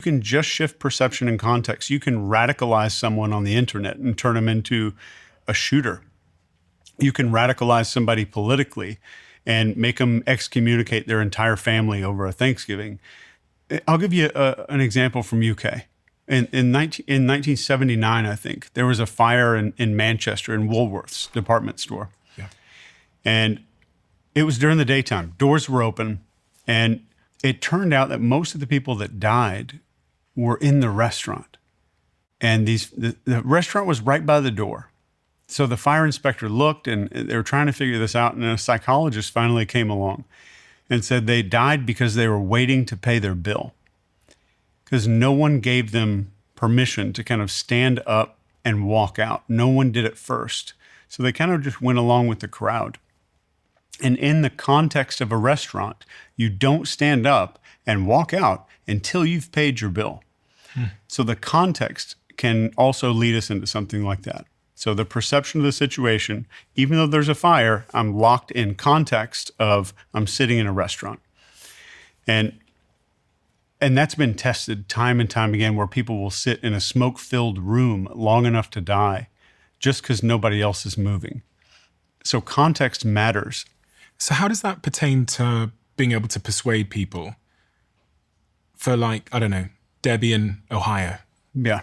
can just shift perception and context. You can radicalize someone on the internet and turn them into a shooter. You can radicalize somebody politically and make them excommunicate their entire family over a Thanksgiving. I'll give you an example from UK. In 1979, I think, there was a fire in Manchester in Woolworth's department store. Yeah. And it was during the daytime. Doors were open. And it turned out that most of the people that died were in the restaurant. And the restaurant was right by the door. So the fire inspector looked, and they were trying to figure this out. And a psychologist finally came along and said they died because they were waiting to pay their bill, because no one gave them permission to kind of stand up and walk out. No one did it first. So they kind of just went along with the crowd. And in the context of a restaurant, you don't stand up and walk out until you've paid your bill. So the context can also lead us into something like that. So the perception of the situation, even though there's a fire, I'm locked in context of I'm sitting in a restaurant. And that's been tested time and time again, where people will sit in a smoke-filled room long enough to die just because nobody else is moving. So context matters. So how does that pertain to being able to persuade people? For, like, I don't know, Debbie in Ohio. Yeah.